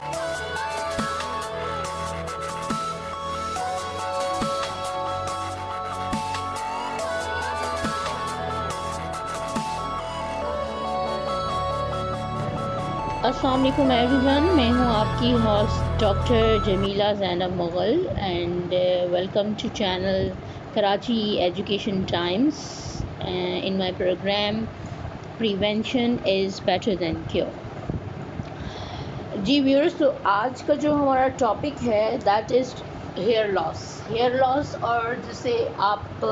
अस्सलाम वालेकुम एवरीवन, मैं हूं आपकी host doctor Jamila Zainab Mughal and welcome to channel Karachi education times in my programme prevention is better than cure. जी व्यूअर्स, तो आज का जो हमारा टॉपिक है दैट इज़ हेयर लॉस और जिसे आप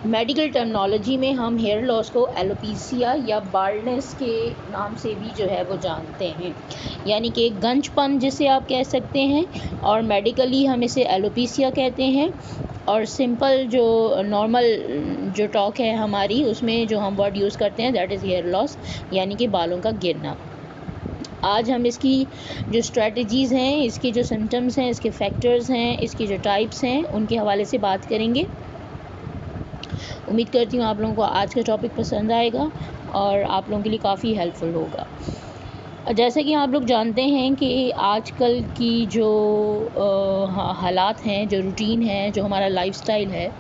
मेडिकल टर्मिनोलॉजी में हम हेयर लॉस को एलोपेशिया या बाल्डनेस के नाम से भी जो है वो जानते हैं, यानी कि गंजपन जिसे आप कह सकते हैं, और मेडिकली हम इसे एलोपेशिया कहते हैं। और सिंपल जो नॉर्मल जो टॉक है हमारी, उसमें जो हम वर्ड यूज़ करते हैं दैट इज़ हेयर लॉस, यानी कि बालों का गिरना। आज हम इसकी जो स्ट्रेटजीज़ हैं, इसके जो सिम्टम्स हैं, इसके फैक्टर्स हैं, इसके जो टाइप्स हैं, उनके हवाले से बात करेंगे। उम्मीद करती हूँ आप लोगों को आज का टॉपिक पसंद आएगा और आप लोगों के लिए काफ़ी हेल्पफुल होगा। जैसे कि आप लोग जानते हैं कि आजकल की जो हालात हैं, जो रूटीन है, जो हमारा लाइफस्टाइल है,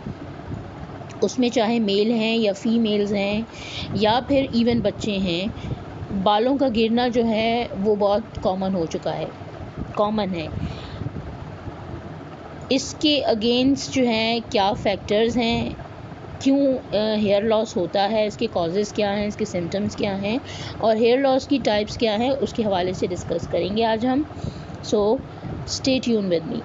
उसमें चाहे मेल हैं या फीमेल्स हैं या फिर इवन बच्चे हैं, बालों का गिरना जो है वो बहुत कॉमन हो चुका है, कॉमन है। इसके अगेंस्ट जो हैं क्या फैक्टर्स हैं, क्यों हेयर लॉस होता है, इसके कॉजेज़ क्या हैं, इसके सिम्टम्स क्या हैं और हेयर लॉस की टाइप्स क्या हैं, उसके हवाले से डिस्कस करेंगे आज हम। So stay tune with me.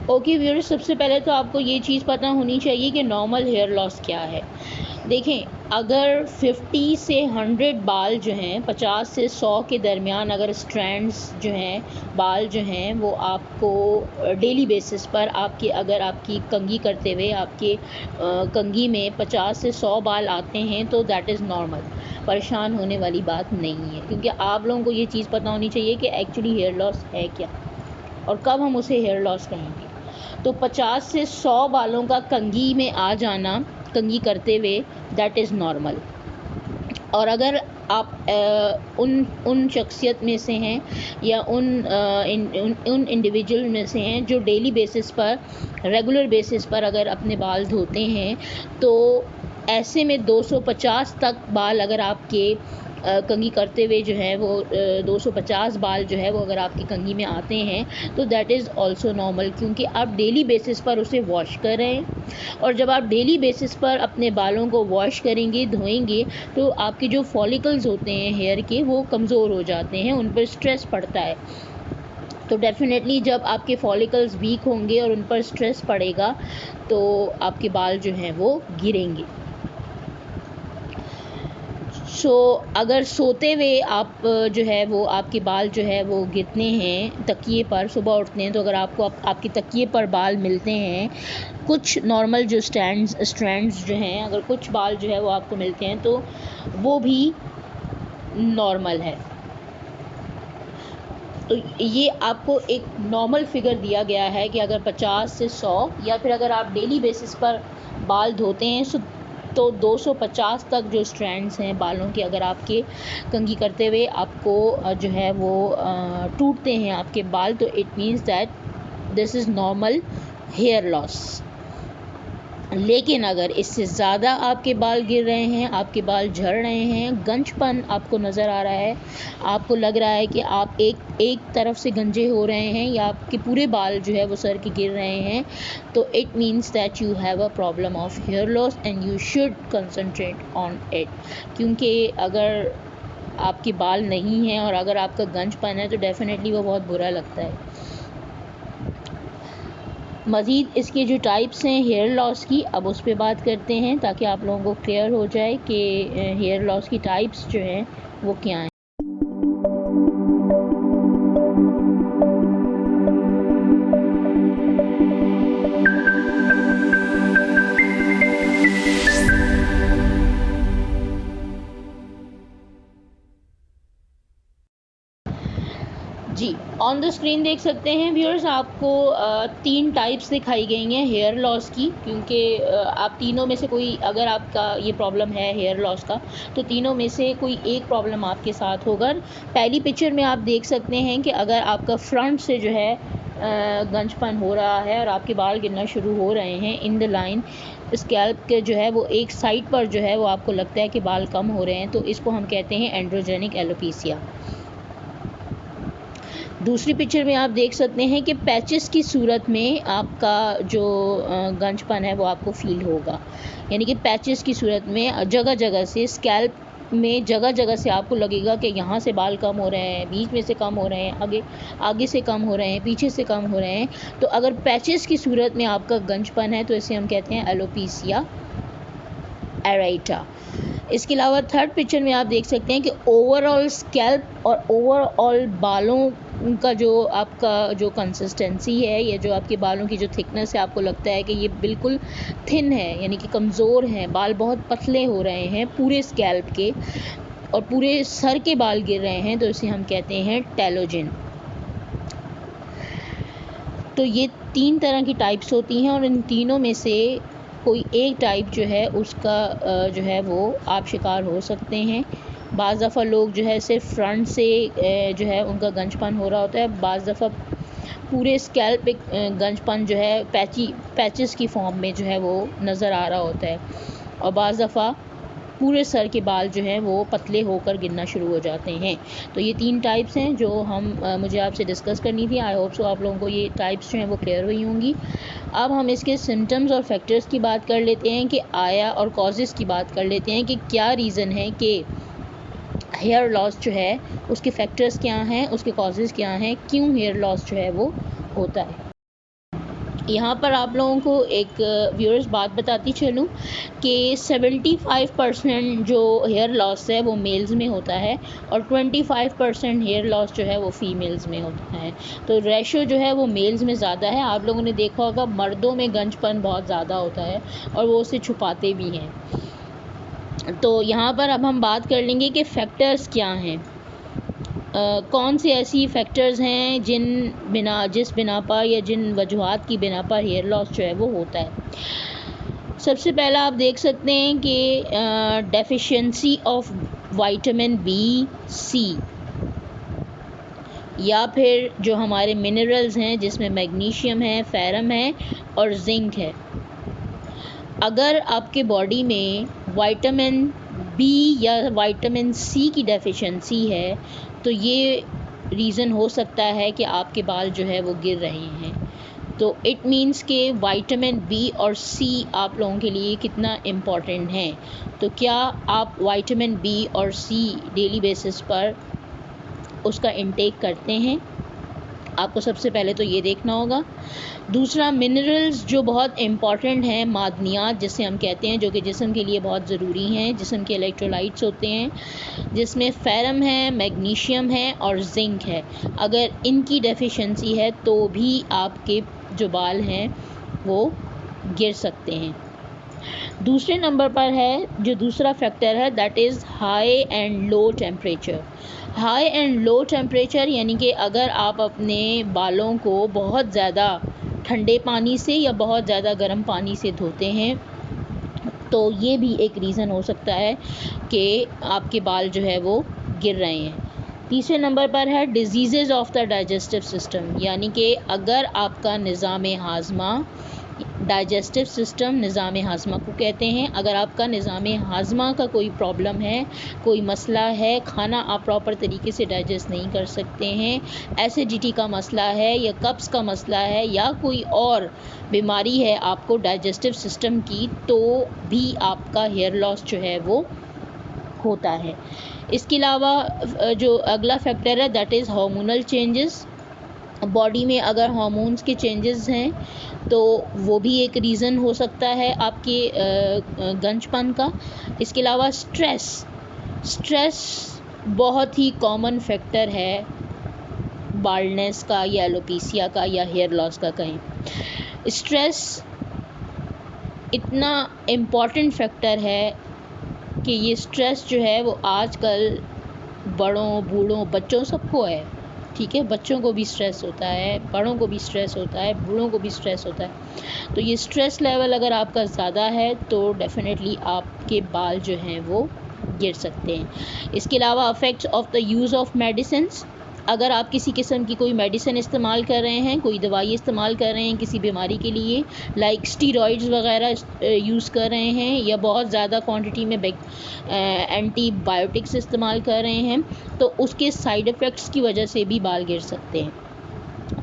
Okay viewers, सबसे पहले तो आपको ये चीज़ पता होनी चाहिए कि नॉर्मल हेयर लॉस क्या है। देखें, अगर 50 से 100 बाल जो हैं, 50 से 100 के दरमियान अगर स्ट्रैंड्स जो हैं, बाल जो हैं, वो आपको डेली बेसिस पर अगर आपकी कंघी करते हुए आपके कंघी में 50 से 100 बाल आते हैं तो दैट इज़ नॉर्मल, परेशान होने वाली बात नहीं है। क्योंकि आप लोगों को ये चीज़ पता होनी चाहिए कि एक्चुअली हेयर लॉस है क्या और कब हम उसे हेयर लॉस कहेंगे। तो 50 से 100 बालों का कंघी में आ जाना, कंघी करते हुए, दैट इज़ नॉर्मल। और अगर आप उन शख्सियत में से हैं या उन इंडिविजुअल में से हैं जो डेली बेसिस पर, रेगुलर बेसिस पर अगर अपने बाल धोते हैं, तो ऐसे में 250 तक बाल अगर आपके कंघी करते हुए जो है वो 250 बाल जो है वो अगर आपकी कंघी में आते हैं तो दैट इज़ ऑल्सो नॉर्मल, क्योंकि आप डेली बेसिस पर उसे वॉश कर रहे हैं। और जब आप डेली बेसिस पर अपने बालों को वॉश करेंगे, धोएंगे, तो आपके जो फॉलिकल्स होते हैं हेयर के, वो कमज़ोर हो जाते हैं, उन पर स्ट्रेस पड़ता है। तो डेफ़िनेटली जब आपके फॉलिकल्स वीक होंगे और उन पर स्ट्रेस पड़ेगा तो आपके बाल जो हैं वो गिरेंगे। अगर सोते हुए आप जो है वो आपके बाल जो है वो गिरते हैं तकिए पर, सुबह उठते हैं तो अगर आपको आपके तकिए पर बाल मिलते हैं, कुछ नॉर्मल जो स्ट्रैंड्स जो हैं, अगर कुछ बाल जो है वो आपको मिलते हैं तो वो भी नॉर्मल है। तो ये आपको एक नॉर्मल फिगर दिया गया है कि अगर 50 से 100 या फिर अगर आप डेली बेसिस पर बाल धोते हैं तो 250 तक जो स्ट्रैंड्स हैं बालों के, अगर आपके कंघी करते हुए आपको जो है वो टूटते हैं आपके बाल, तो it means that this is normal hair loss. लेकिन अगर इससे ज़्यादा आपके बाल गिर रहे हैं, आपके बाल झड़ रहे हैं, गंजपन आपको नज़र आ रहा है, आपको लग रहा है कि आप एक तरफ से गंजे हो रहे हैं या आपके पूरे बाल जो है वो सर के गिर रहे हैं, तो it means that you have a problem of hair loss and you should concentrate on it. क्योंकि अगर आपके बाल नहीं हैं और अगर आपका गंजपन है तो डेफ़िनेटली वो बहुत बुरा लगता है। मज़ीद इसके जो टाइप्स हैं हेयर लॉस की, अब उस पर बात करते हैं ताकि आप लोगों को क्लियर हो जाए कि हेयर लॉस की टाइप्स जो हैं वो क्या हैं। जी, ऑन द स्क्रीन देख सकते हैं व्यूअर्स, आपको 3 टाइप्स दिखाई गई हैं हेयर लॉस की, क्योंकि आप तीनों में से कोई, अगर आपका ये प्रॉब्लम है हेयर लॉस का, तो तीनों में से कोई एक प्रॉब्लम आपके साथ होगा। पहली पिक्चर में आप देख सकते हैं कि अगर आपका फ्रंट से जो है गंजपन हो रहा है और आपके बाल गिरना शुरू हो रहे हैं इन द लाइन, स्कैल्प के जो है वो एक साइड पर जो है वो आपको लगता है कि बाल कम हो रहे हैं, तो इसको हम कहते हैं एंड्रोजेनिक एलोपेशिया। दूसरी पिक्चर में आप देख सकते हैं कि पैचेस की सूरत में आपका जो गंजपन है वो आपको फील होगा, यानी कि पैचेस की सूरत में जगह जगह से स्कैल्प में जगह जगह से आपको लगेगा कि यहाँ से बाल कम हो रहे हैं, बीच में से कम हो रहे हैं, आगे से कम हो रहे हैं, पीछे से कम हो रहे हैं। तो अगर पैचेस की सूरत में आपका गंजपन है तो इसे हम कहते हैं एलोपेशिया एरेटा। इसके अलावा थर्ड पिक्चर में आप देख सकते हैं कि ओवरऑल स्कैल्प और ओवरऑल बालों का जो आपका जो कंसिस्टेंसी है, या जो आपके बालों की जो थिकनेस है, आपको लगता है कि ये बिल्कुल थिन है, यानी कि कमज़ोर हैं, बाल बहुत पतले हो रहे हैं पूरे स्कैल्प के और पूरे सर के बाल गिर रहे हैं, तो इसे हम कहते हैं टेलोजिन। तो ये 3 तरह की टाइप्स होती हैं और इन तीनों में से कोई एक टाइप जो है उसका जो है वो आप शिकार हो सकते हैं। बाज़ दफ़ा लोग जो है सिर्फ फ्रंट से जो है उनका गंजपन हो रहा होता है, बाज़ दफ़ा पूरे स्कैल्प पे गंजपन जो है पैचेस की फॉर्म में जो है वो नज़र आ रहा होता है, और बाज़ दफ़ा पूरे सर के बाल जो हैं वो पतले होकर गिरना शुरू हो जाते हैं। तो ये 3 टाइप्स हैं जो मुझे आपसे डिस्कस करनी थी। आई होप सो आप लोगों को ये टाइप्स जो हैं वो क्लियर हुई होंगी। अब हम इसके सिम्टम्स और फैक्टर्स की बात कर लेते हैं कि और कॉजेज़ की बात कर लेते हैं कि क्या रीज़न है कि हेयर लॉस जो है उसके फैक्टर्स क्या हैं, उसके कॉजेज़ क्या हैं, क्यों हेयर लॉस जो है वो होता है। यहाँ पर आप लोगों को एक व्यूअर्स बात बताती चलूँ कि 75% जो हेयर लॉस है वो मेल्स में होता है और 25% हेयर लॉस जो है वो फीमेल्स में होता है। तो रेशो जो है वो मेल्स में ज़्यादा है। आप लोगों ने देखा होगा मर्दों में गंजपन बहुत ज़्यादा होता है और वो उसे छुपाते भी हैं। तो यहाँ पर अब हम बात कर लेंगे कि फैक्टर्स क्या हैं। कौन से ऐसी फैक्टर्स हैं जिस बिना पर या जिन वजूहात की बिना पर हेयर लॉस जो है वो होता है। सबसे पहला आप देख सकते हैं कि deficiency of vitamin B C, या फिर जो हमारे मिनरल्स हैं जिसमें मैग्नीशियम है, फेरम है और जिंक है। अगर आपके बॉडी में विटामिन बी या विटामिन सी की डेफिशिएंसी है तो ये रीज़न हो सकता है कि आपके बाल जो है वो गिर रहे हैं। तो इट मीन्स कि विटामिन बी और सी आप लोगों के लिए कितना इम्पॉर्टेंट है। तो क्या आप विटामिन बी और सी डेली बेसिस पर उसका इंटेक करते हैं? आपको सबसे पहले तो ये देखना होगा। दूसरा, मिनरल्स जो बहुत इम्पॉर्टेंट हैं, मादनियात जिसे हम कहते हैं, जो कि जिस्म के लिए बहुत ज़रूरी हैं, जिस्म के इलेक्ट्रोलाइट्स होते हैं, जिसमें फेरम है, मैग्नीशियम है और जिंक है। अगर इनकी डेफिशिएंसी है तो भी आपके जो बाल हैं वो गिर सकते हैं। दूसरे नंबर पर है जो दूसरा फैक्टर है, that is high and low temperature. High and low temperature यानी कि अगर आप अपने बालों को बहुत ज़्यादा ठंडे पानी से या बहुत ज़्यादा गर्म पानी से धोते हैं तो ये भी एक रीज़न हो सकता है कि आपके बाल जो है वो गिर रहे हैं। तीसरे नंबर पर है diseases of the digestive system, यानी कि अगर आपका निज़ाम हाज़मा, डाइजेस्टिव सिस्टम निज़ाम हाज़मा को कहते हैं, अगर आपका निज़ाम हाज़मा का कोई प्रॉब्लम है, कोई मसला है, खाना आप प्रॉपर तरीके से डाइजेस्ट नहीं कर सकते हैं, एसिडिटी का मसला है या कब्ज़ का मसला है या कोई और बीमारी है आपको डाइजेस्टिव सिस्टम की, तो भी आपका हेयर लॉस जो है वो होता है। इसके अलावा जो अगला फैक्टर है that is hormonal changes. Body में अगर हार्मोन्स के चेंजेस हैं तो वो भी एक रीज़न हो सकता है आपके गंजपन का। इसके अलावा स्ट्रेस बहुत ही कॉमन फैक्टर है बाल्डनेस का या एलोपेशिया का या हेयर लॉस का कहें। स्ट्रेस इतना इम्पॉर्टेंट फैक्टर है कि ये स्ट्रेस जो है वो आजकल बड़ों, बूढ़ों, बच्चों सबको है। ठीक है, बच्चों को भी स्ट्रेस होता है, बड़ों को भी स्ट्रेस होता है, बूढ़ों को भी स्ट्रेस होता है। तो ये स्ट्रेस लेवल अगर आपका ज़्यादा है तो डेफिनेटली आपके बाल जो हैं वो गिर सकते हैं। इसके अलावा affects of the use of medicines, अगर आप किसी किस्म की कोई मेडिसिन इस्तेमाल कर रहे हैं, कोई दवाई इस्तेमाल कर रहे हैं किसी बीमारी के लिए, लाइक स्टीरॉइड्स वगैरह यूज़ कर रहे हैं, या बहुत ज़्यादा क्वांटिटी में एंटीबायोटिक्स इस्तेमाल कर रहे हैं, तो उसके साइड इफ़ेक्ट्स की वजह से भी बाल गिर सकते हैं।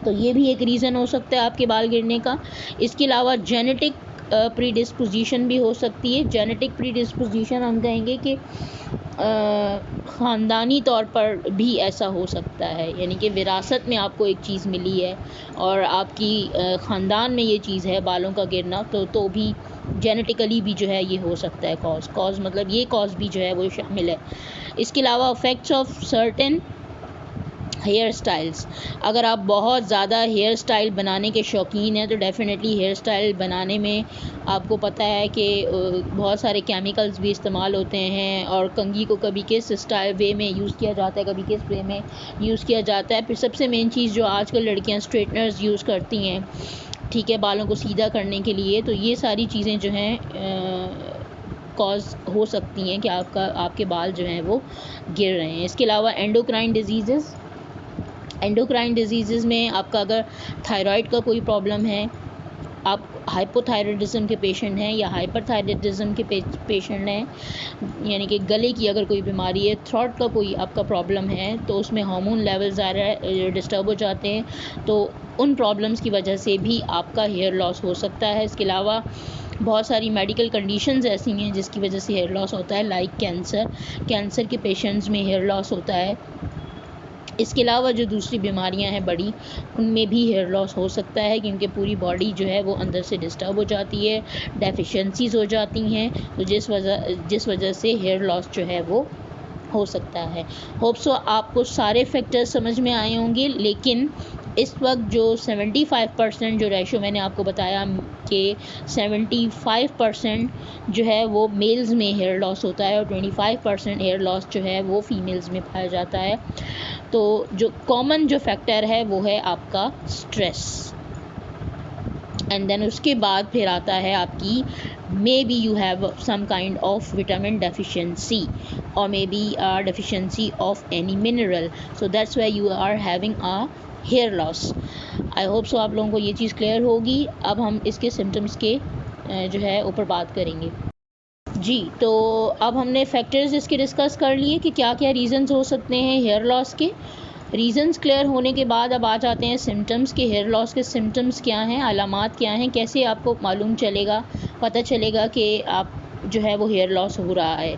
तो ये भी एक रीज़न हो सकता है आपके बाल गिरने का। इसके अलावा जेनेटिक प्रीडिस्पोजिशन भी हो सकती है। जेनेटिक प्रीडिस्पोजिशन हम कहेंगे कि ख़ानदानी तौर पर भी ऐसा हो सकता है, यानी कि विरासत में आपको एक चीज़ मिली है और आपकी ख़ानदान में ये चीज़ है बालों का गिरना, तो भी जेनेटिकली भी जो है ये हो सकता है कॉज मतलब ये कॉज भी जो है वो शामिल है। इसके अलावा effects of certain hair styles, अगर आप बहुत ज़्यादा हेयर स्टाइल बनाने के शौकीन हैं तो डेफ़िनेटली हेयर स्टाइल बनाने में आपको पता है कि बहुत सारे केमिकल्स भी इस्तेमाल होते हैं, और कंघी को कभी किस स्टाइल वे में यूज़ किया जाता है, कभी किस वे में यूज़ किया जाता है। फिर सबसे मेन चीज़ जो आजकल लड़कियां स्ट्रेटनर्स यूज़ करती हैं, ठीक है, बालों को सीधा करने के लिए, तो ये सारी चीज़ें जो हैं कॉज हो सकती हैं कि आपके बाल जो हैं वो गिर रहे हैं। इसके अलावा एंडोक्राइन डिजीज़ में आपका अगर थायराइड का कोई प्रॉब्लम है, आप हाइपोथायराइडिज्म के पेशेंट हैं या हाइपरथायराइडिज्म के पेशेंट हैं, यानी कि गले की अगर कोई बीमारी है, थ्रोट का कोई आपका प्रॉब्लम है, तो उसमें हार्मोन लेवल ज़्यादा डिस्टर्ब हो जाते हैं, तो उन प्रॉब्लम्स की वजह से भी आपका हेयर लॉस हो सकता है। इसके अलावा बहुत सारी मेडिकल कंडीशंस ऐसी हैं जिसकी वजह से हेयर लॉस होता है, लाइक कैंसर के पेशेंट्स में हेयर लॉस होता है। इसके अलावा जो दूसरी बीमारियां हैं बड़ी, उनमें भी हेयर लॉस हो सकता है, क्योंकि पूरी बॉडी जो है वो अंदर से डिस्टर्ब हो जाती है, डेफिशिएंसीज हो जाती हैं, तो जिस वजह से हेयर लॉस जो है वो हो सकता है। होप सो आपको सारे फैक्टर्स समझ में आए होंगे, लेकिन इस वक्त जो 75% जो रेशो मैंने आपको बताया कि 75% जो है वो मेल्स में हेयर लॉस होता है और 25% हेयर लॉस जो है वो फीमेल्स में पाया जाता है। तो जो कॉमन जो फैक्टर है वो है आपका स्ट्रेस, एंड देन उसके बाद फिर आता है आपकी maybe you have some kind of vitamin deficiency और maybe deficiency of any mineral, so that's why you are having a hair loss. I hope so आप लोगों को ये चीज़ क्लियर होगी। अब हम इसके सिम्टम्स के जो है ऊपर बात करेंगे। जी, तो अब हमने फैक्टर्स इसके डिस्कस कर लिए कि क्या क्या रीज़न्स हो सकते हैं हेयर लॉस के। रीज़न्स क्लियर होने के बाद अब आ जाते हैं सिम्टम्स के। हेयर लॉस के सिम्टम्स क्या हैं, अलामात क्या हैं, कैसे आपको मालूम चलेगा, पता चलेगा कि आप जो है वो हेयर लॉस हो रहा है।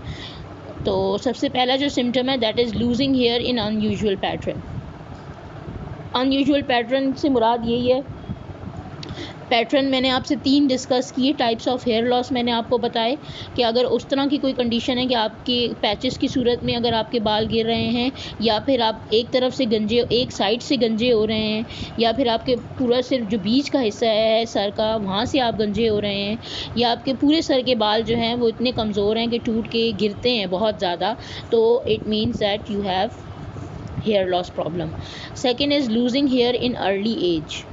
तो सबसे पहला जो सिम्टम है that is losing hair in unusual pattern. Unusual pattern से मुराद यही है, पैटर्न मैंने आपसे 3 डिस्कस किए, टाइप्स ऑफ हेयर लॉस मैंने आपको बताए कि अगर उस तरह की कोई कंडीशन है कि आपके पैचेस की सूरत में अगर आपके बाल गिर रहे हैं, या फिर आप एक तरफ से गंजे, एक साइड से गंजे हो रहे हैं, या फिर आपके पूरा सिर्फ जो बीच का हिस्सा है सर का वहाँ से आप गंजे हो रहे हैं, या आपके पूरे सर के बाल जो हैं वो इतने कमज़ोर हैं कि टूट के गिरते हैं बहुत ज़्यादा, तो it means that you have hair loss problem. Second is losing hair in early age,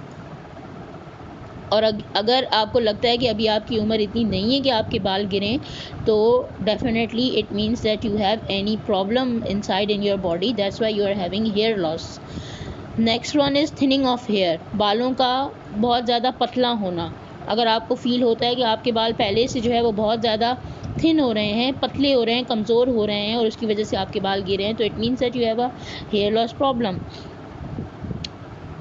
और अगर आपको लगता है कि अभी आपकी उम्र इतनी नहीं है कि आपके बाल गिरें, तो definitely it means that you have any problem inside in your body, that's why you are having hair loss. Next one is thinning of hair, बालों का बहुत ज़्यादा पतला होना। अगर आपको फील होता है कि आपके बाल पहले से जो है वो बहुत ज़्यादा थिन हो रहे हैं, पतले हो रहे हैं, कमज़ोर हो रहे हैं, और उसकी वजह से आपके बाल गिरे हैं, तो it means that you have a hair loss problem.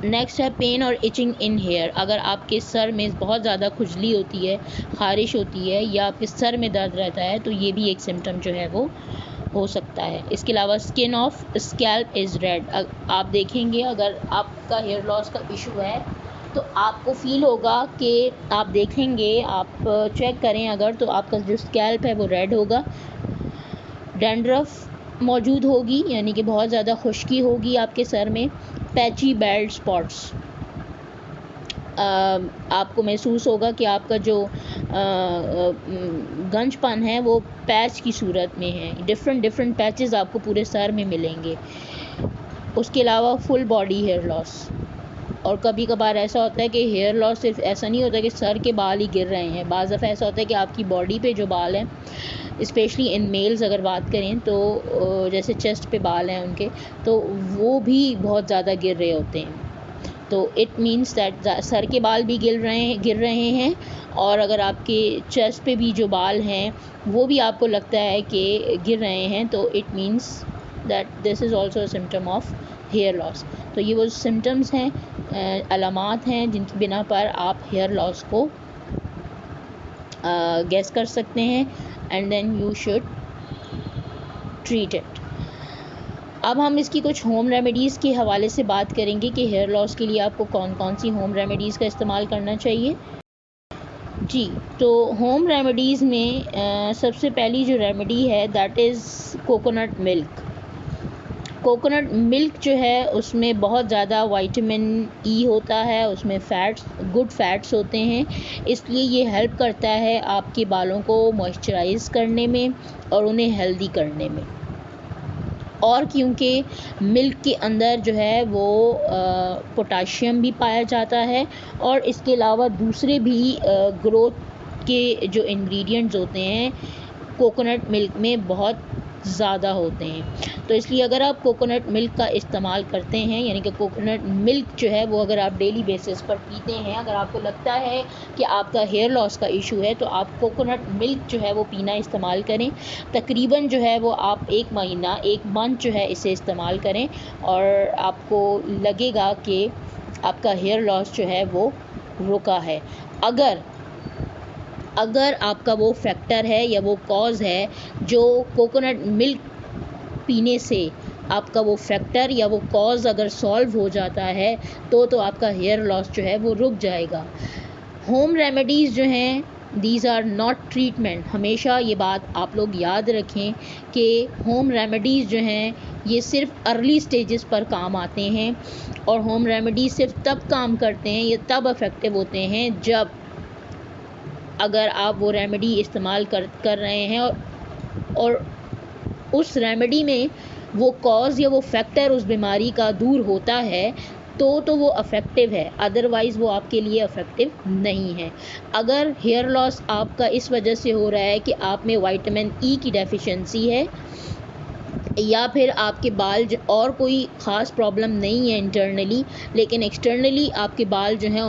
Next है पेन और इचिंग इन हेयर, अगर आपके सर में बहुत ज़्यादा खुजली होती है, ख़ारिश होती है, या आपके सर में दर्द रहता है, तो ये भी एक सिम्टम जो है वो हो सकता है। इसके अलावा skin of scalp is red, आप देखेंगे अगर आपका हेयर लॉस का इशू है तो आपको फ़ील होगा कि आप देखेंगे, आप चेक करें अगर, तो आपका जो स्कैल्प है वो रेड होगा। डैंड्रफ मौजूद होगी, यानी कि बहुत ज़्यादा खुश्की होगी आपके सर में। पैची बैल्ड स्पॉट्स, आपको महसूस होगा कि आपका जो गंजपन है वो पैच की सूरत में है, डिफरेंट पैचेस आपको पूरे सर में मिलेंगे। उसके अलावा फुल बॉडी हेयर लॉस। और कभी कभार ऐसा होता है कि हेयर लॉस सिर्फ ऐसा नहीं होता कि सर के बाल ही गिर रहे हैं, बाज़ दफ़ा ऐसा होता है कि आपकी बॉडी पे जो बाल हैं, स्पेशली इन मेल्स अगर बात करें तो जैसे चेस्ट पे बाल हैं उनके, तो वो भी बहुत ज़्यादा गिर रहे होते हैं। तो इट मीन्स दैट सर के बाल भी गिर रहे हैं, और अगर आपके चेस्ट पे भी जो बाल हैं वो भी आपको लगता है कि गिर रहे हैं, तो it means that this is also a symptom of hair loss. तो ये वो सिम्टम्स हैं, अलामात हैं जिनकी बिना पर आप हेयर लॉस को गेस कर सकते हैं, and then you should treat it. अब हम इसकी कुछ होम रेमेडीज़ के हवाले से बात करेंगे कि हेयर लॉस के लिए आपको कौन कौन सी होम रेमेडीज़ का इस्तेमाल करना चाहिए। जी, तो होम रेमेडीज़ में सबसे पहली जो रेमेडी है that is coconut milk. Coconut milk जो है उसमें बहुत ज़्यादा विटामिन ई होता है, उसमें गुड फैट्स होते हैं, इसलिए ये हेल्प करता है आपके बालों को मॉइस्चराइज़ करने में और उन्हें हेल्दी करने में। और क्योंकि मिल्क के अंदर जो है वो पोटाशियम भी पाया जाता है, और इसके अलावा दूसरे भी ग्रोथ के जो इंग्रेडिएंट्स होते हैं कोकोनट मिल्क में बहुत ज़्यादा होते हैं। तो इसलिए अगर आप कोकोनट मिल्क का इस्तेमाल करते हैं, यानी कि कोकोनट मिल्क जो है वो अगर आप डेली बेसिस पर पीते हैं, अगर आपको लगता है कि आपका हेयर लॉस का इशू है, तो आप कोकोनट मिल्क जो है वो पीना इस्तेमाल करें। तकरीबन जो है वो आप एक मंथ जो है इसे इस्तेमाल करें, और आपको लगेगा कि आपका हेयर लॉस जो है वो रुका है। अगर आपका वो फैक्टर है या वो कॉज़ है जो कोकोनट मिल्क पीने से आपका वो फैक्टर या वो कॉज़ अगर सॉल्व हो जाता है, तो आपका हेयर लॉस जो है वो रुक जाएगा। होम रेमेडीज़ जो हैं दीज आर नॉट ट्रीटमेंट। हमेशा ये बात आप लोग याद रखें कि होम रेमेडीज़ जो हैं ये सिर्फ अर्ली स्टेजेस पर काम आते हैं, और होम रेमेडीज़ सिर्फ तब काम करते हैं, ये तब इफ़ेक्टिव होते हैं जब अगर आप वो रेमेडी इस्तेमाल कर रहे हैं और उस रेमेडी में वो कॉज़ या वो फैक्टर उस बीमारी का दूर होता है, तो वो अफेक्टिव है, अदरवाइज़ वो आपके लिए अफेक्टिव नहीं है। अगर हेयर लॉस आपका इस वजह से हो रहा है कि आप में विटामिन ई की डेफिशिएंसी है, या फिर आपके बाल और कोई ख़ास प्रॉब्लम नहीं है इंटरनली, लेकिन एक्सटर्नली आपके बाल जो हैं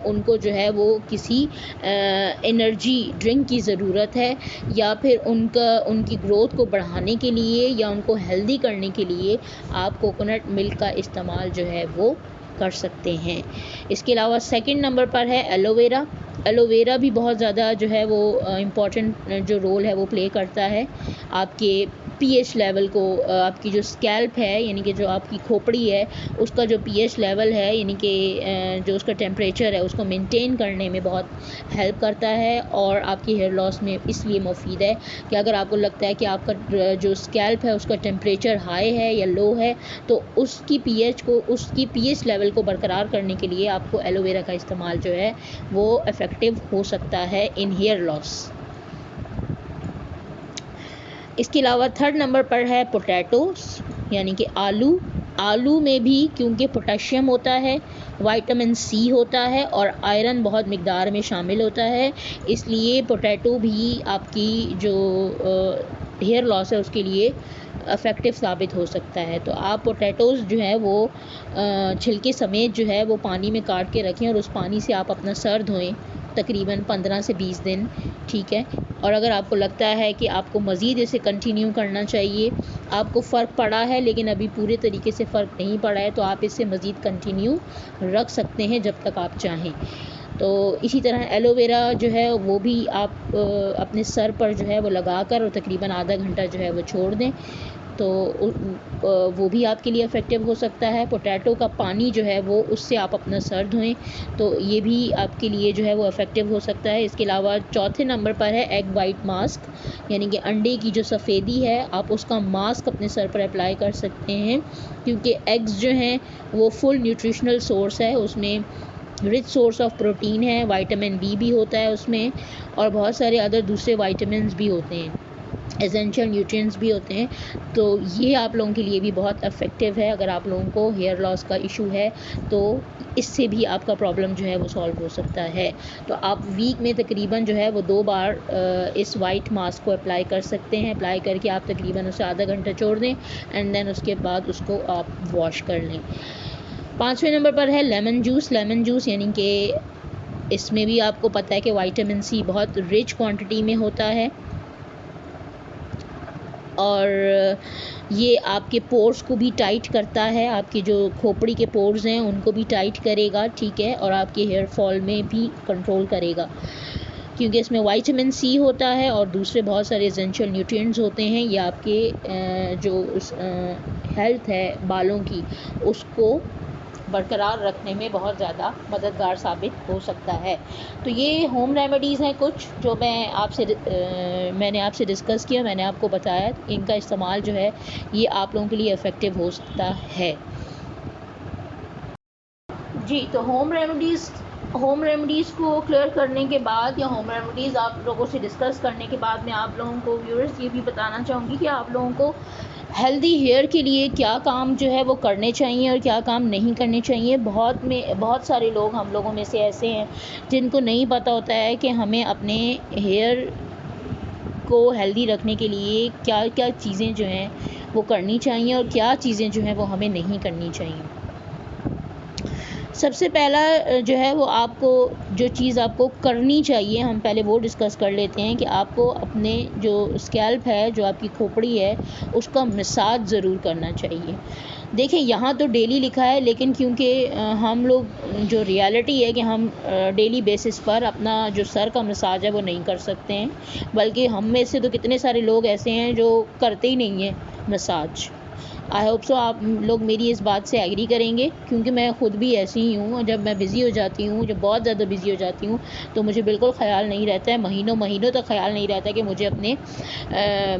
उनको जो है वो किसी एनर्जी ड्रिंक की ज़रूरत है, या फिर उनकी ग्रोथ को बढ़ाने के लिए या उनको हेल्दी करने के लिए आप कोकोनट मिल्क का इस्तेमाल जो है वो कर सकते हैं। इसके अलावा सेकंड नंबर पर है एलोवेरा। एलोवेरा भी बहुत ज़्यादा जो है वो इम्पॉर्टेंट जो रोल है वो प्ले करता है आपके पीएच लेवल को, आपकी जो स्कैल्प है यानी कि जो आपकी खोपड़ी है उसका जो पीएच लेवल है, यानी कि जो उसका टेम्परेचर है उसको मेंटेन करने में बहुत हेल्प करता है, और आपकी हेयर लॉस में इसलिए मुफीद है कि अगर आपको लगता है कि आपका जो स्कैल्प है उसका टेम्परेचर हाई है या लो है, तो उसकी पीएच लेवल को बरकरार करने के लिए आपको एलोवेरा का इस्तेमाल जो है वो इफ़ेक्टिव हो सकता है इन हेयर लॉस। इसके अलावा थर्ड नंबर पर है पोटैटोस, यानी कि आलू में भी क्योंकि पोटेशियम होता है, विटामिन सी होता है और आयरन बहुत मिक़दार में शामिल होता है, इसलिए पोटैटो भी आपकी जो हेयर लॉस है उसके लिए इफ़ेक्टिव साबित हो सकता है। तो आप पोटैटोज़ जो है वो छिलके समेत जो है वो पानी में काट के रखें, और उस पानी से आप अपना सर धोएं तकरीबन 15 से 20 दिन, ठीक है। और अगर आपको लगता है कि आपको मज़ीद इसे कंटिन्यू करना चाहिए, आपको फ़र्क पड़ा है लेकिन अभी पूरे तरीके से फ़र्क नहीं पड़ा है, तो आप इसे मज़ीद कंटिन्यू रख सकते हैं जब तक आप चाहें। तो इसी तरह एलोवेरा जो है वो भी आप अपने सर पर जो है वो लगा कर और तकरीबन आधा घंटा जो है वो छोड़ दें, तो वो भी आपके लिए इफ़ेक्टिव हो सकता है। पोटैटो का पानी जो है वो उससे आप अपना सर धोएं, तो ये भी आपके लिए जो है वो इफ़ेक्टिव हो सकता है। इसके अलावा चौथे नंबर पर है एग वाइट मास्क, यानी कि अंडे की जो सफ़ेदी है आप उसका मास्क अपने सर पर अप्लाई कर सकते हैं, क्योंकि एग्स जो हैं वो फुल न्यूट्रिशनल सोर्स है, उसमें रिच सोर्स ऑफ प्रोटीन है, विटामिन बी भी होता है उसमें, और बहुत सारे अदर दूसरे विटामिन्स भी होते हैं। एसेंशियल न्यूट्रिएंट्स भी होते हैं। तो ये आप लोगों के लिए भी बहुत इफ़ेक्टिव है। अगर आप लोगों को हेयर लॉस का इशू है तो इससे भी आपका प्रॉब्लम जो है वो सॉल्व हो सकता है। तो आप वीक में तकरीबन जो है वो 2 बार इस वाइट मास्क को अप्लाई कर सकते हैं। अप्लाई करके आप तकरीबन उसे आधा घंटा छोड़ दें एंड देन उसके बाद उसको आप वॉश कर लें। 5वें नंबर पर है लेमन जूस। लेमन जूस यानी कि इसमें भी आपको पता है कि विटामिन सी बहुत रिच क्वांटिटी में होता है और ये आपके पोर्स को भी टाइट करता है, आपके जो खोपड़ी के पोर्स हैं उनको भी टाइट करेगा, ठीक है, और आपके हेयर फॉल में भी कंट्रोल करेगा क्योंकि इसमें विटामिन सी होता है और दूसरे बहुत सारे एसेंशियल न्यूट्रिएंट्स होते हैं। ये आपके जो हेल्थ है बालों की उसको बरकरार रखने में बहुत ज़्यादा मददगार साबित हो सकता है। तो ये होम रेमेडीज़ हैं कुछ जो मैंने आपसे डिस्कस किया, मैंने आपको बताया। इनका इस्तेमाल जो है ये आप लोगों के लिए इफ़ेक्टिव हो सकता है। जी, तो होम रेमेडीज़ को क्लियर करने के बाद या होम रेमेडीज़ आप लोगों से डिस्कस करने के बाद मैं आप लोगों को व्यूअर्स ये भी बताना चाहूँगी कि आप लोगों को हेल्दी हेयर के लिए क्या काम जो है वो करने चाहिए और क्या काम नहीं करने चाहिए। बहुत सारे लोग हम लोगों में से ऐसे हैं जिनको नहीं पता होता है कि हमें अपने हेयर को हेल्दी रखने के लिए क्या क्या चीज़ें जो हैं वो करनी चाहिए और क्या चीज़ें जो हैं वो हमें नहीं करनी चाहिए। सबसे पहला जो है वो आपको जो चीज़ आपको करनी चाहिए, हम पहले वो डिस्कस कर लेते हैं कि आपको अपने जो स्कैल्प है, जो आपकी खोपड़ी है, उसका मसाज ज़रूर करना चाहिए। देखें यहाँ तो डेली लिखा है लेकिन क्योंकि हम लोग जो रियलिटी है कि हम डेली बेसिस पर अपना जो सर का मसाज है वो नहीं कर सकते हैं, बल्कि हम में से तो कितने सारे लोग ऐसे हैं जो करते ही नहीं हैं मसाज। आई होप सो आप लोग मेरी इस बात से एग्री करेंगे क्योंकि मैं ख़ुद भी ऐसी ही हूँ। जब मैं बिज़ी हो जाती हूँ, जब बहुत ज़्यादा बिज़ी हो जाती हूँ तो मुझे बिल्कुल ख़्याल नहीं रहता है, महीनों तक ख़्याल नहीं रहता कि मुझे अपने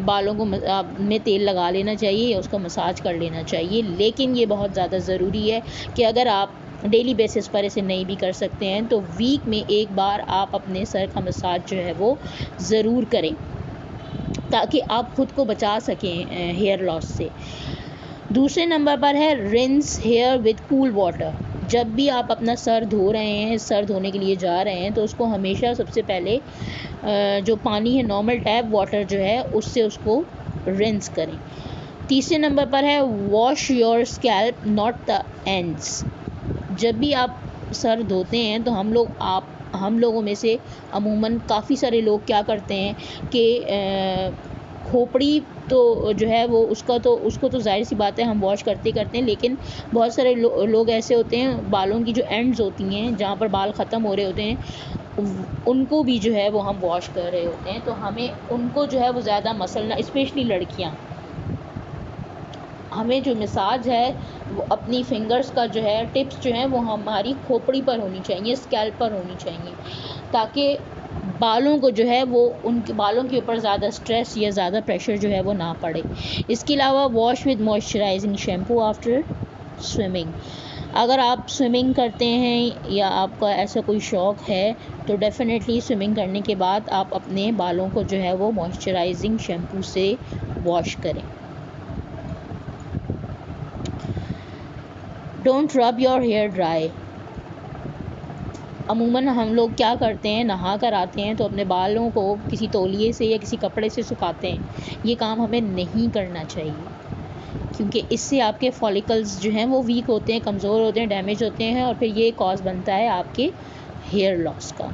बालों को में तेल लगा लेना चाहिए या उसका मसाज कर लेना चाहिए। लेकिन ये बहुत ज़्यादा ज़रूरी है कि अगर आप डेली बेसिस पर इसे नहीं भी कर सकते हैं तो वीक में एक बार आप अपने सर का मसाज जो है वो ज़रूर करें ताकि आप ख़ुद को बचा सकें हेयर लॉस से। दूसरे नंबर पर है rinse here with cool water. जब भी आप अपना सर धो रहे हैं, सर धोने के लिए जा रहे हैं तो उसको हमेशा सबसे पहले जो पानी है नॉर्मल टैप वाटर जो है उससे उसको रिंस करें। तीसरे नंबर पर है wash your scalp not the ends. जब भी आप सर धोते हैं तो हम लोगों में से अमूमन काफ़ी सारे लोग क्या करते हैं कि खोपड़ी तो जो है वो उसको तो ज़ाहिर सी बात है हम वॉश करते हैं, लेकिन बहुत सारे लोग ऐसे होते हैं बालों की जो एंड्स होती हैं जहाँ पर बाल ख़त्म हो रहे होते हैं उनको भी जो है वो हम वॉश कर रहे होते हैं। तो हमें उनको जो है वो ज़्यादा मसलना, स्पेशली लड़कियाँ, हमें जो मसाज है वो अपनी फिंगर्स का जो है टिप्स जो हैं वो हमारी खोपड़ी पर होनी चाहिए, स्कैल्प पर होनी चाहिए ताकि बालों को जो है वो उनके बालों के ऊपर ज़्यादा स्ट्रेस या ज़्यादा प्रेशर जो है वो ना पड़े। इसके अलावा wash with moisturising shampoo after swimming. अगर आप स्विमिंग करते हैं या आपका ऐसा कोई शौक़ है तो डेफ़िनेटली स्विमिंग करने के बाद आप अपने बालों को जो है वो मॉइस्चराइजिंग शैम्पू से वॉश करें। Don't rub your hair dry. अमूमन हम लोग क्या करते हैं, नहा कर आते हैं तो अपने बालों को किसी तौलिए से या किसी कपड़े से सुखाते हैं। ये काम हमें नहीं करना चाहिए क्योंकि इससे आपके फॉलिकल्स जो हैं वो वीक होते हैं, कमज़ोर होते हैं, डैमेज होते हैं और फिर ये कॉज बनता है आपके हेयर लॉस का।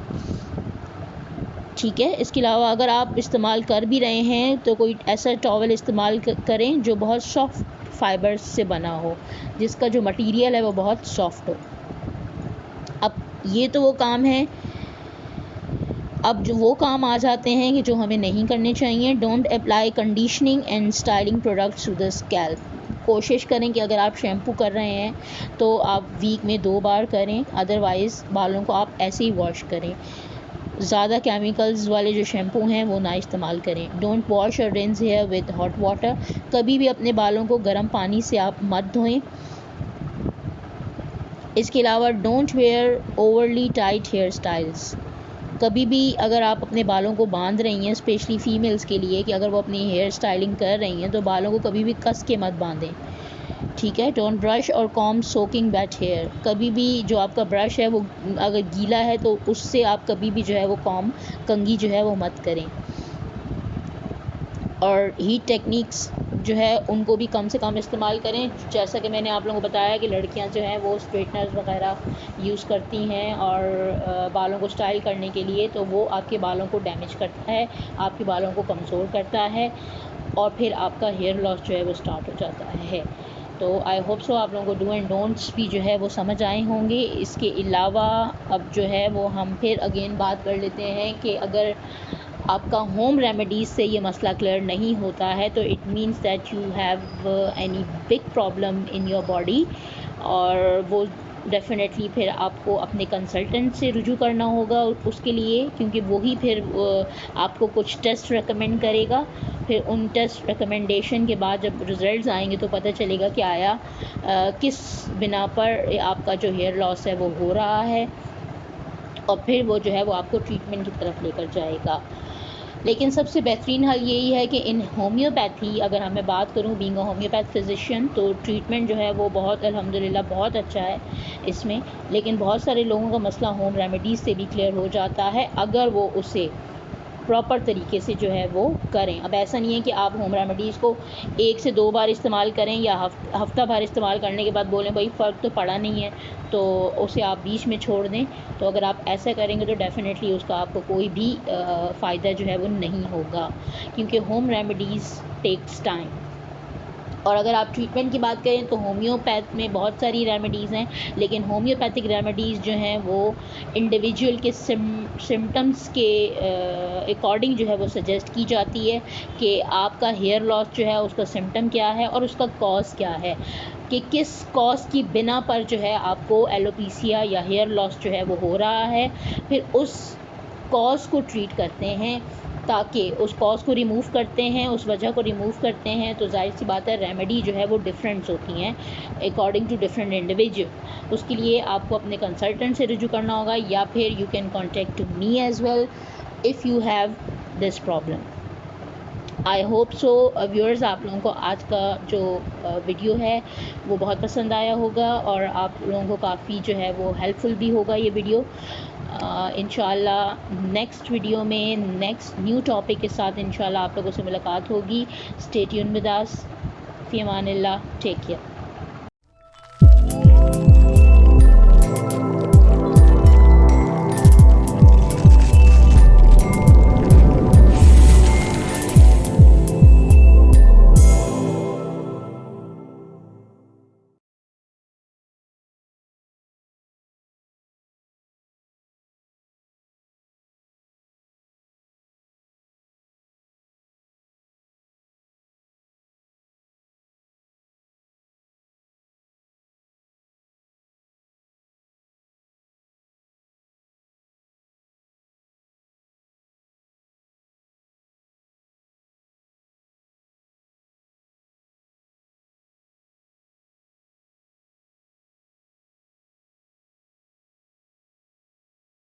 ठीक है, इसके अलावा अगर आप इस्तेमाल कर भी रहे हैं तो कोई ऐसा टॉवल इस्तेमाल करें जो बहुत सॉफ्ट फाइबर्स से बना हो, जिसका जो मटेरियल है वो बहुत सॉफ्ट हो। अब ये तो वो काम है, अब जो वो काम आ जाते हैं कि जो हमें नहीं करने चाहिए। Don't apply conditioning and styling products to the scalp. कोशिश करें कि अगर आप शैम्पू कर रहे हैं तो आप वीक में 2 बार करें, अदरवाइज़ बालों को आप ऐसे ही वॉश करें। ज़्यादा केमिकल्स वाले जो शैम्पू हैं वो ना इस्तेमाल करें। डोंट वॉश और rinse here with hot water. कभी भी अपने बालों को गर्म पानी से आप मत धोएं। इसके अलावा don't wear overly tight hair styles. कभी भी अगर आप अपने बालों को बांध रही हैं, स्पेशली फ़ीमेल्स के लिए, कि अगर वो अपनी हेयर स्टाइलिंग कर रही हैं तो बालों को कभी भी कस के मत बांधें, ठीक है। डोंट ब्रश और कॉम्ब सोकिंग वेट हेयर, कभी भी जो आपका ब्रश है वो अगर गीला है तो उससे आप कभी भी जो है वो कॉम्ब, कंघी जो है वो मत करें। और हीट टेक्निक्स जो है उनको भी कम से कम इस्तेमाल करें। जैसा कि मैंने आप लोगों को बताया कि लड़कियां जो हैं वो स्ट्रेटनर्स वगैरह यूज़ करती हैं और बालों को स्टाइल करने के लिए, तो वो आपके बालों को डैमेज करता है, आपके बालों को कमज़ोर करता है और फिर आपका हेयर लॉस जो है वो स्टार्ट हो जाता है। तो आई होप सो आप लोगों को डू एंड डोंट्स भी जो है वो समझ आए होंगे। इसके अलावा अब जो है वो हम फिर अगेन बात कर लेते हैं कि अगर आपका होम रेमेडीज़ से ये मसला क्लियर नहीं होता है तो it means that you have any big problem in your body, और वो डेफ़िनेटली फिर आपको अपने कंसल्टेंट से रुजू करना होगा उसके लिए, क्योंकि वही फिर आपको कुछ टेस्ट रेकमेंड करेगा। फिर उन टेस्ट रिकमेंडेशन के बाद जब रिज़ल्ट्स आएंगे तो पता चलेगा कि आया किस बिना पर आपका जो हेयर लॉस है वो हो रहा है, और फिर वो जो है वो आपको ट्रीटमेंट की तरफ लेकर जाएगा। लेकिन सबसे बेहतरीन हल यही है कि इन होम्योपैथी, अगर मैं बात करूं बीइंग अ होम्योपैथ फिजिशियन, तो ट्रीटमेंट जो है वो बहुत अल्हम्दुलिल्लाह बहुत अच्छा है इसमें। लेकिन बहुत सारे लोगों का मसला होम रेमेडीज़ से भी क्लियर हो जाता है अगर वो उसे प्रॉपर तरीके से जो है वो करें। अब ऐसा नहीं है कि आप होम रेमेडीज़ को 1 से 2 बार इस्तेमाल करें या हफ्ता भर इस्तेमाल करने के बाद बोलें भाई फ़र्क तो पड़ा नहीं है, तो उसे आप बीच में छोड़ दें। तो अगर आप ऐसा करेंगे तो डेफ़िनेटली उसका आपको कोई भी फ़ायदा जो है वो नहीं होगा, क्योंकि होम रेमेडीज़ टेक्स टाइम। और अगर आप ट्रीटमेंट की बात करें तो होम्योपैथ में बहुत सारी रेमेडीज़ हैं, लेकिन होम्योपैथिक रेमेडीज़ जो हैं वो इंडिविजुअल के सिम्टम्स के अकॉर्डिंग जो है वो सजेस्ट की जाती है कि आपका हेयर लॉस जो है उसका सिम्टम क्या है और उसका कॉज क्या है, कि किस कॉज की बिना पर जो है आपको एलोपेशिया या हेयर लॉस जो है वो हो रहा है। फिर उस कॉज को ट्रीट करते हैं, ताकि उस कॉज को रिमूव करते हैं, उस वजह को रिमूव करते हैं, तो जाहिर सी बात है रेमेडी जो है वो डिफरेंट्स होती हैं अकॉर्डिंग टू डिफरेंट इंडिविजुअल। उसके लिए आपको अपने कंसल्टेंट से रुजू करना होगा, या फिर you can contact me as well if you have this problem. I hope so viewers, आप लोगों को आज का जो वीडियो है वो बहुत पसंद आया होगा और आप लोगों को काफ़ी जो है वो हेल्पफुल भी होगा ये वीडियो। इंशाल्लाह नेक्स्ट वीडियो में नेक्स्ट न्यू टॉपिक के साथ इंशाल्लाह आप लोगों से मुलाकात होगी। Stay tuned with us. फ़ी अमानिल्लाह, टेक केयर।